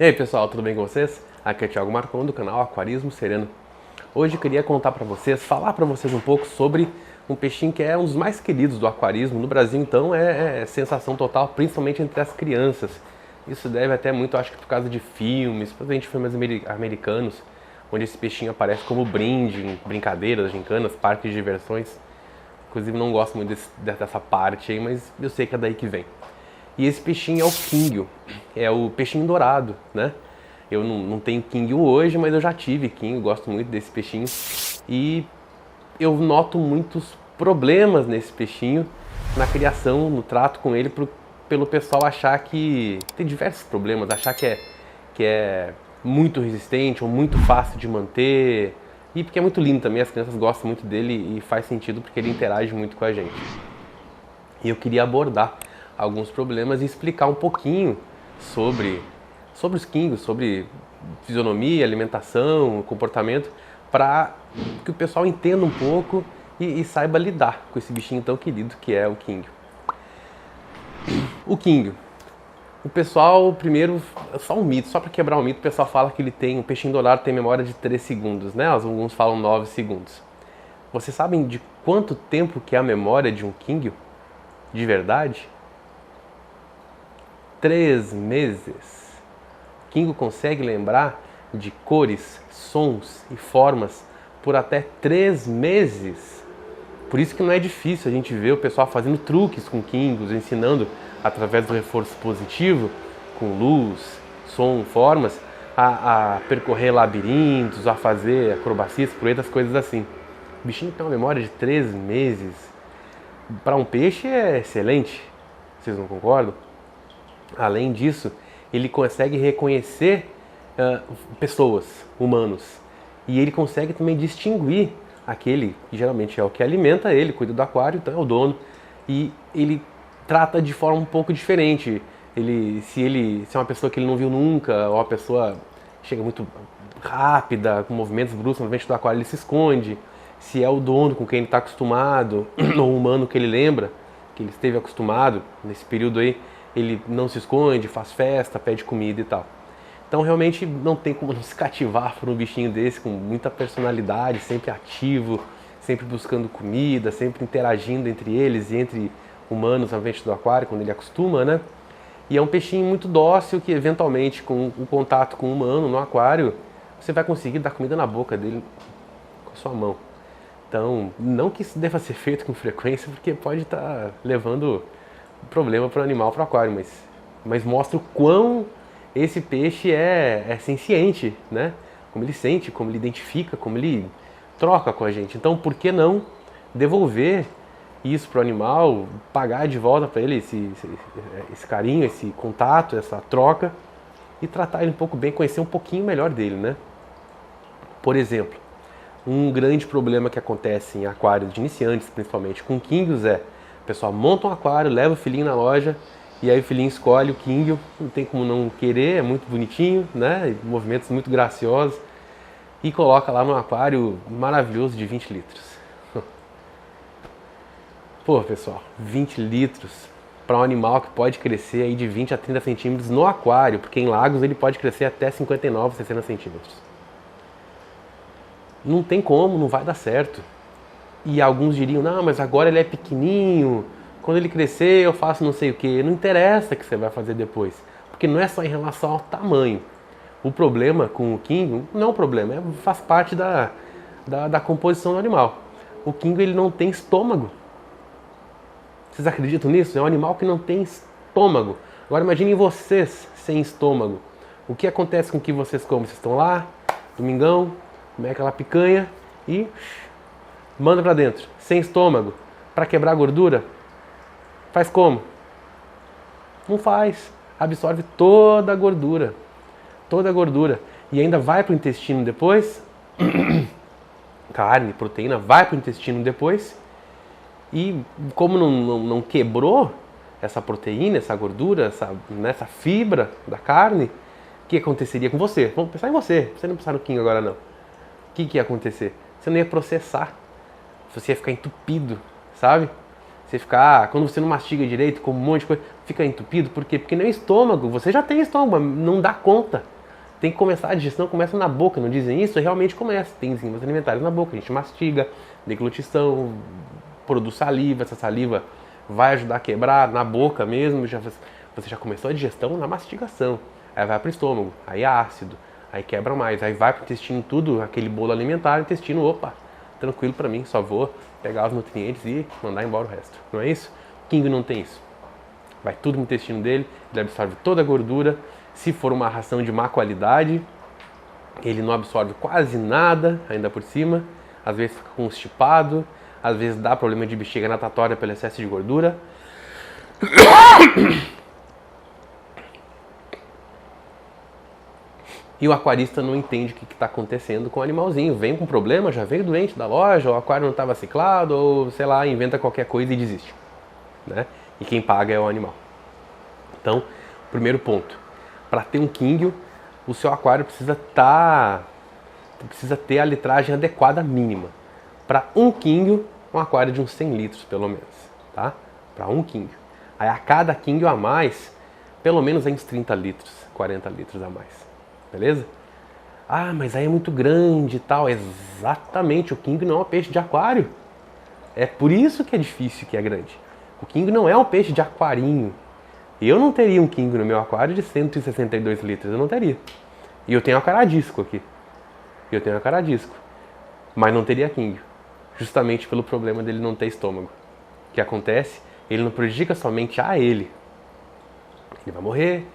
E aí pessoal, tudo bem com vocês? Aqui é o Thiago Marcon do canal Aquarismo Sereno. Hoje eu queria contar para vocês, falar para vocês um pouco sobre um peixinho que é um dos mais queridos do aquarismo no Brasil, então é sensação total, principalmente entre as crianças. Isso deve até muito, acho que por causa de filmes, principalmente filmes americanos, onde esse peixinho aparece como brinde em brincadeiras, gincanas, parques de diversões. Inclusive não gosto muito dessa parte aí, mas eu sei que é daí que vem. E esse peixinho é o quinguio, é o peixinho dourado, né? Eu não tenho quinguio hoje, mas eu já tive quinguio, gosto muito desse peixinho. E eu noto muitos problemas nesse peixinho, na criação, no trato com ele, pelo pessoal achar que tem diversos problemas, achar que é muito resistente ou muito fácil de manter. E porque é muito lindo também, as crianças gostam muito dele e faz sentido porque ele interage muito com a gente. E eu queria abordar alguns problemas e explicar um pouquinho sobre os quinguios, sobre fisionomia, alimentação, comportamento, para que o pessoal entenda um pouco e saiba lidar com esse bichinho tão querido que é o quinguio. O quinguio. O pessoal, primeiro, só um mito, só para quebrar um mito, o pessoal fala que o peixinho dourado tem memória de 3 segundos, né? Alguns falam 9 segundos. Vocês sabem de quanto tempo que é a memória de um quinguio? De verdade? 3 meses. O quinguio consegue lembrar de cores, sons e formas por até 3 meses. Por isso que não é difícil a gente ver o pessoal fazendo truques com quinguios, ensinando através do reforço positivo, com luz, som, formas, a percorrer labirintos, a fazer acrobacias, proezas, coisas assim. O bichinho tem uma memória de 3 meses. Para um peixe é excelente, vocês não concordam? Além disso, ele consegue reconhecer pessoas, humanos. E ele consegue também distinguir aquele que geralmente é o que alimenta ele, cuida do aquário, então é o dono. E ele trata de forma um pouco diferente. Se é uma pessoa que ele não viu nunca, ou uma pessoa chega muito rápida, com movimentos bruscos na frente do aquário, ele se esconde. Se é o dono com quem ele está acostumado, ou o humano que ele lembra, que ele esteve acostumado nesse período aí, ele não se esconde, faz festa, pede comida e tal. Então realmente não tem como não se cativar por um bichinho desse com muita personalidade, sempre ativo, sempre buscando comida, sempre interagindo entre eles e entre humanos na frente do aquário, quando ele acostuma, né? E é um peixinho muito dócil que eventualmente com o contato com o humano no aquário, você vai conseguir dar comida na boca dele com a sua mão. Então, não que isso deva ser feito com frequência, porque pode estar levando problema para o animal, para o aquário, mas mostra o quão esse peixe é senciente, né? Como ele sente, como ele identifica, como ele troca com a gente. Então, por que não devolver isso para o animal, pagar de volta para ele esse carinho, esse contato, essa troca e tratar ele um pouco bem, conhecer um pouquinho melhor dele, né? Por exemplo, um grande problema que acontece em aquários de iniciantes, principalmente com quinguios, o pessoal monta um aquário, leva o filhinho na loja e aí o filhinho escolhe o quinguio, não tem como não querer, é muito bonitinho, né? Movimentos muito graciosos e coloca lá num aquário maravilhoso de 20 litros. Pô, pessoal, 20 litros para um animal que pode crescer aí de 20 a 30 centímetros no aquário, porque em lagos ele pode crescer até 59, 60 centímetros. Não tem como, não vai dar certo. E alguns diriam, não, mas agora ele é pequenininho, quando ele crescer eu faço não sei o que. Não interessa o que você vai fazer depois, porque não é só em relação ao tamanho. O problema com o quinguio não é um problema, faz parte da composição do animal. O quinguio ele não tem estômago. Vocês acreditam nisso? É um animal que não tem estômago. Agora imaginem vocês sem estômago. O que acontece com o que vocês comem? Vocês estão lá, domingão, comem aquela picanha e manda pra dentro, sem estômago, para quebrar a gordura. Faz como? Não faz. Absorve toda a gordura. Toda a gordura. E ainda vai pro intestino depois. Carne, proteína, vai pro intestino depois. E como não quebrou essa proteína, essa gordura, essa fibra da carne, o que aconteceria com você? Vamos pensar em você. Você não pensar no quinguio agora não. O que ia acontecer? Você não ia processar. Você ia ficar entupido, sabe? Você ficar, quando você não mastiga direito, com um monte de coisa, fica entupido. Por quê? Porque nem o estômago, você já tem estômago, não dá conta tem que começar, a digestão começa na boca, não dizem isso? Realmente começa, tem enzimas alimentares na boca, a gente mastiga, deglutição, produz saliva, essa saliva vai ajudar a quebrar na boca mesmo, você já começou a digestão na mastigação, aí vai para o estômago, aí é ácido, aí quebra mais, aí vai para o intestino tudo, aquele bolo alimentar, o intestino, opa, tranquilo para mim, só vou pegar os nutrientes e mandar embora o resto, não é isso? O Kingo não tem isso, vai tudo no intestino dele, ele absorve toda a gordura, se for uma ração de má qualidade, ele não absorve quase nada, ainda por cima, às vezes fica constipado, às vezes dá problema de bexiga natatória pelo excesso de gordura. E o aquarista não entende o que está acontecendo com o animalzinho. Vem com problema, já veio doente da loja, o aquário não estava ciclado, ou sei lá, inventa qualquer coisa e desiste. Né? E quem paga é o animal. Então, primeiro ponto. Para ter um Kingyo, o seu aquário precisa ter a litragem adequada mínima. Para um Kingyo, um aquário de uns 100 litros, pelo menos. Tá? Para um Kingyo. Aí a cada Kingyo a mais, pelo menos uns 30 litros, 40 litros a mais. Beleza? Ah, mas aí é muito grande e tal. Exatamente, o Kingyo não é um peixe de aquário. É por isso que é difícil, que é grande. O Kingyo não é um peixe de aquarinho. Eu não teria um Kingyo no meu aquário de 162 litros, eu não teria. E eu tenho acaradisco aqui. Mas não teria Kingyo. Justamente pelo problema dele não ter estômago. O que acontece? Ele não prejudica somente a ele. Ele vai morrer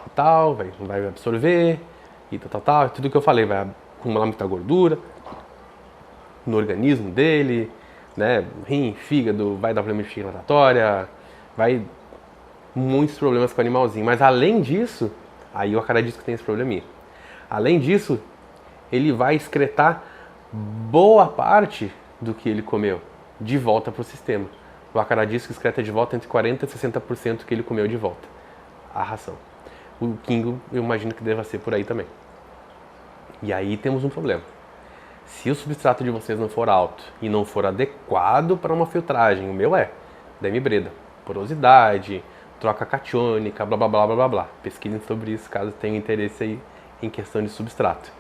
e tal, não vai absorver e tal. Tudo que eu falei, vai acumular muita gordura no organismo dele, né? Rim, fígado, vai dar problema de bexiga natatória, vai muitos problemas com o animalzinho. Mas além disso, aí o acaradisco tem esse probleminha. Além disso, ele vai excretar boa parte do que ele comeu de volta para o sistema. O acaradisco excreta de volta entre 40% e 60% do que ele comeu de volta. A ração. O Kingyo, eu imagino que deva ser por aí também. E aí temos um problema. Se o substrato de vocês não for alto e não for adequado para uma filtragem, o meu demi-breda, porosidade, troca catiônica, blá blá blá blá blá blá. Pesquisem sobre isso caso tenham interesse aí em questão de substrato.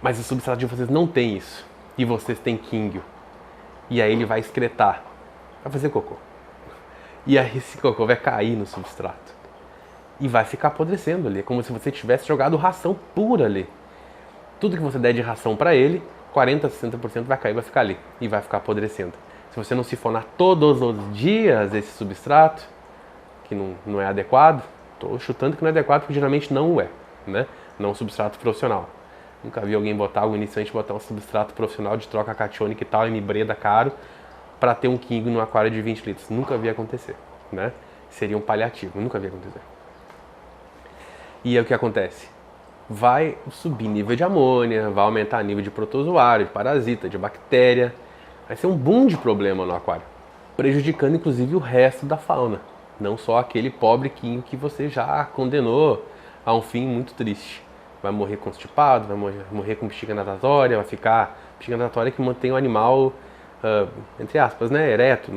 Mas o substrato de vocês não tem isso. E vocês têm Kingyo. E aí ele vai excretar. Vai fazer cocô. E aí esse cocô vai cair no substrato. E vai ficar apodrecendo ali. É como se você tivesse jogado ração pura ali. Tudo que você der de ração para ele, 40% a 60% vai cair, vai ficar ali. E vai ficar apodrecendo. Se você não sifonar todos os dias esse substrato, que não é adequado, estou chutando que não é adequado porque geralmente não é, né? Não um substrato profissional. Nunca vi alguém algum iniciante botar um substrato profissional de troca catiônica e tal, M-breda caro, para ter um Kingyo no aquário de 20 litros. Nunca vi acontecer, né? Seria um paliativo, nunca vi acontecer. E aí o que acontece? Vai subir nível de amônia, vai aumentar nível de protozoário, de parasita, de bactéria. Vai ser um boom de problema no aquário, prejudicando inclusive o resto da fauna. Não só aquele pobre Kingyo que você já condenou a um fim muito triste. Vai morrer constipado, vai morrer com bexiga natatória, vai ficar bexiga natatória que mantém o animal, entre aspas, né, ereto,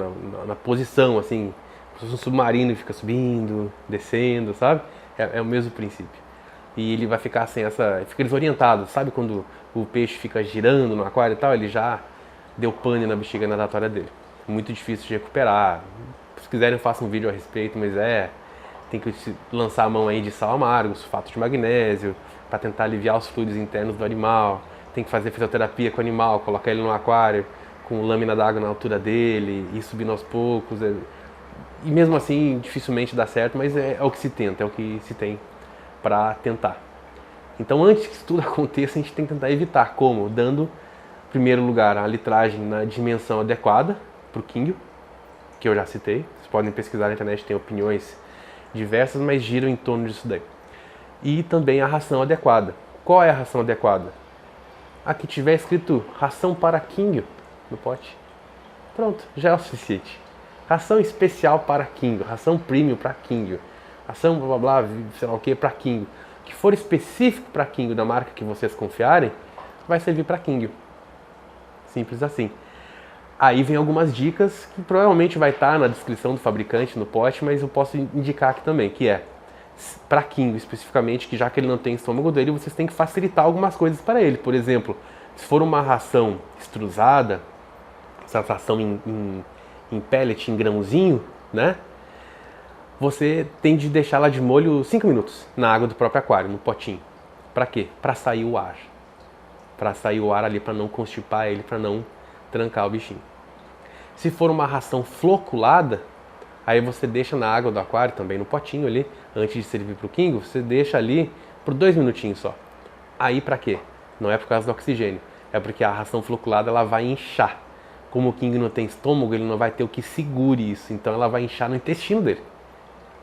na posição, assim, como se fosse um submarino e fica subindo, descendo, sabe? É o mesmo princípio. E ele vai ficar sem fica desorientado, sabe quando o peixe fica girando no aquário e tal, ele já deu pane na bexiga natatória dele. Muito difícil de recuperar. Se quiserem eu faço um vídeo a respeito, mas tem que lançar a mão aí de sal amargo, sulfato de magnésio, para tentar aliviar os fluidos internos do animal. Tem que fazer fisioterapia com o animal, colocar ele no aquário com lâmina d'água na altura dele, ir subindo aos poucos. E mesmo assim, dificilmente dá certo, mas é o que se tenta, é o que se tem para tentar. Então, antes que isso tudo aconteça, a gente tem que tentar evitar. Como? Dando, em primeiro lugar, a litragem na dimensão adequada para o Kingyo, que eu já citei. Vocês podem pesquisar na internet, tem opiniões diversas, mas giram em torno disso daí. E também a ração adequada. Qual é a ração adequada? Aqui tiver escrito ração para Kingyo no pote. Pronto, já é o suficiente. Ração especial para Kingyo, ração premium para Kingyo, ração blá blá blá, sei lá o que, para Kingyo. O que for específico para Kingyo da marca que vocês confiarem, vai servir para Kingyo. Simples assim. Aí vem algumas dicas que provavelmente vai estar na descrição do fabricante, no pote, mas eu posso indicar aqui também, que é, Para Kingo especificamente, que já que ele não tem estômago dele, vocês têm que facilitar algumas coisas para ele. Por exemplo, se for uma ração extrusada, essa ração em pellet, em grãozinho, né? Você tem de deixar ela de molho 5 minutos na água do próprio aquário, no potinho. Para quê? Para sair o ar. Para sair o ar ali, para não constipar ele, para não trancar o bichinho. Se for uma ração floculada, aí você deixa na água do aquário, também no potinho ali, antes de servir para o Kingo, você deixa ali por 2 minutinhos só. Aí para quê? Não é por causa do oxigênio, é porque a ração floculada ela vai inchar. Como o Kingo não tem estômago, ele não vai ter o que segure isso, então ela vai inchar no intestino dele.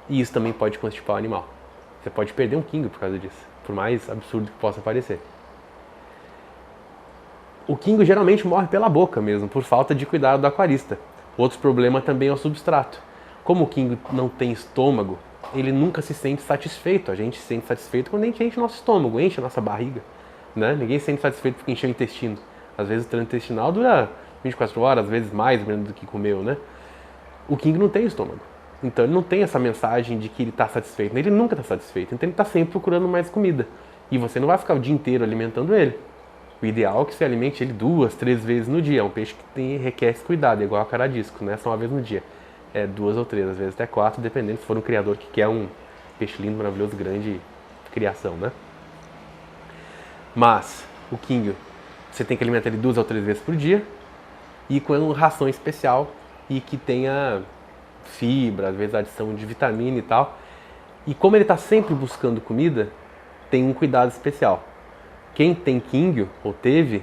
E isso também pode constipar o animal. Você pode perder um Kingo por causa disso, por mais absurdo que possa parecer. O Kingo geralmente morre pela boca mesmo, por falta de cuidado do aquarista. Outro problema também é o substrato. Como o Kingo não tem estômago, ele nunca se sente satisfeito. A gente se sente satisfeito quando a gente enche o nosso estômago, enche a nossa barriga. Né? Ninguém se sente satisfeito porque encheu o intestino. Às vezes o treino intestinal dura 24 horas, às vezes mais menos do que comeu, né? O Kingo não tem estômago. Então ele não tem essa mensagem de que ele está satisfeito. Ele nunca está satisfeito. Então ele está sempre procurando mais comida. E você não vai ficar o dia inteiro alimentando ele. O ideal é que você alimente ele 2, 3 vezes no dia. É um peixe que requer esse cuidado, igual a caradisco, não é só uma vez no dia. É 2 ou 3, às vezes até 4, dependendo se for um criador que quer um peixe lindo, maravilhoso, grande criação, né? Mas o Kingo, você tem que alimentar ele 2 ou 3 vezes por dia e com ração especial e que tenha fibra, às vezes adição de vitamina e tal. E como ele está sempre buscando comida, tem um cuidado especial. Quem tem Kingo, ou teve,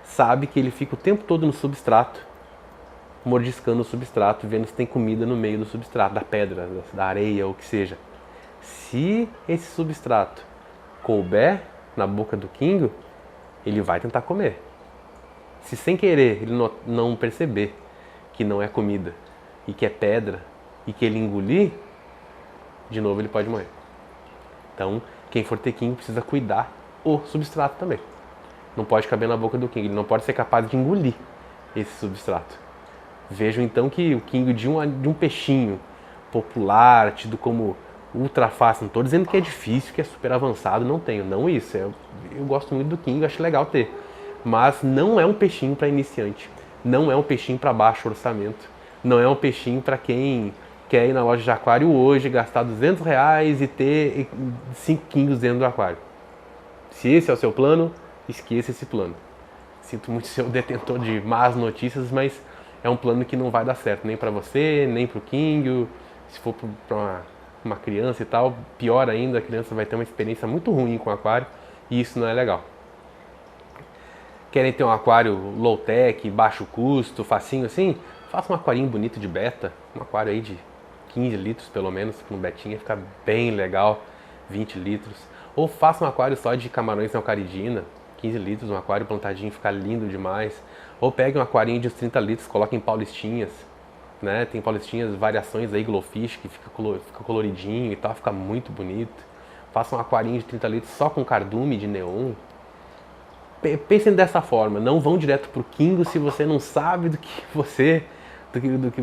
sabe que ele fica o tempo todo no substrato, mordiscando o substrato, vendo se tem comida no meio do substrato, da pedra, da areia, ou o que seja. Se esse substrato couber na boca do Kingo, ele vai tentar comer. Se sem querer ele não perceber que não é comida, e que é pedra, e que ele engolir, de novo ele pode morrer. Então, quem for ter Kingo precisa cuidar o substrato também. Não pode caber na boca do Kingo, ele não pode ser capaz de engolir esse substrato. Vejam então que o Kingo de um peixinho popular, tido como ultra fácil, não estou dizendo que é difícil, que é super avançado, não tenho, não isso. Eu gosto muito do Kingo, acho legal ter. Mas não é um peixinho para iniciante, não é um peixinho para baixo orçamento, não é um peixinho para quem quer ir na loja de aquário hoje, gastar R$200 e ter 5 Kingos dentro do aquário. Se esse é o seu plano, esqueça esse plano. Sinto muito ser o detentor de más notícias, mas é um plano que não vai dar certo, nem para você, nem para o Kingo. Se for para uma criança e tal, pior ainda, a criança vai ter uma experiência muito ruim com o aquário e isso não é legal. Querem ter um aquário low-tech, baixo custo, facinho assim? Faça um aquarinho bonito de beta, um aquário aí de 15 litros pelo menos, com betinha, fica bem legal, 20 litros. Ou faça um aquário só de camarões neocaridina, 15 litros, um aquário plantadinho, fica lindo demais. Ou pegue um aquarinho de uns 30 litros, coloque em paulistinhas, né? Tem paulistinhas, variações aí, glowfish, que fica coloridinho e tal, fica muito bonito. Faça um aquarinho de 30 litros só com cardume de neon. Pensem dessa forma, não vão direto pro Kingo se você não sabe do que você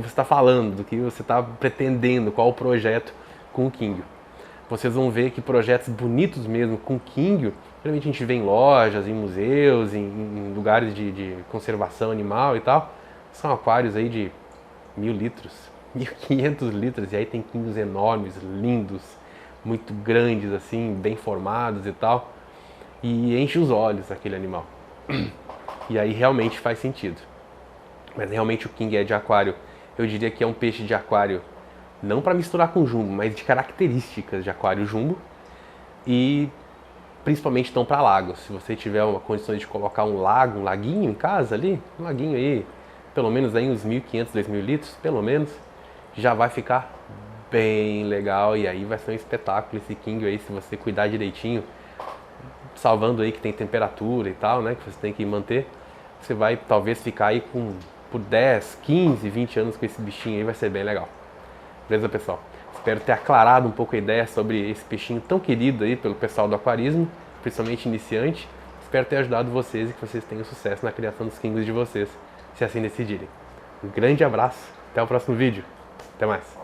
está falando, do que você está pretendendo, qual o projeto com o Kingo. Vocês vão ver que projetos bonitos mesmo com Kingo, geralmente a gente vê em lojas, em museus, em lugares de conservação animal e tal, são aquários aí de 1.000 litros, 1.500 litros, e aí tem Kingos enormes, lindos, muito grandes assim, bem formados e tal, e enche os olhos aquele animal. E aí realmente faz sentido. Mas realmente o King é de aquário, eu diria que é um peixe de aquário, não para misturar com jumbo, mas de características de aquário jumbo, e principalmente estão para lagos. Se você tiver uma condição de colocar um laguinho em casa ali, um laguinho aí, pelo menos aí uns 1.500, 2.000 litros, pelo menos, já vai ficar bem legal, e aí vai ser um espetáculo esse King aí, se você cuidar direitinho, salvando aí que tem temperatura e tal, né, que você tem que manter, você vai talvez ficar aí por 10, 15, 20 anos com esse bichinho aí, vai ser bem legal. Beleza, pessoal? Espero ter aclarado um pouco a ideia sobre esse peixinho tão querido aí pelo pessoal do aquarismo, principalmente iniciante. Espero ter ajudado vocês e que vocês tenham sucesso na criação dos Kingos de vocês, se assim decidirem. Um grande abraço, até o próximo vídeo. Até mais.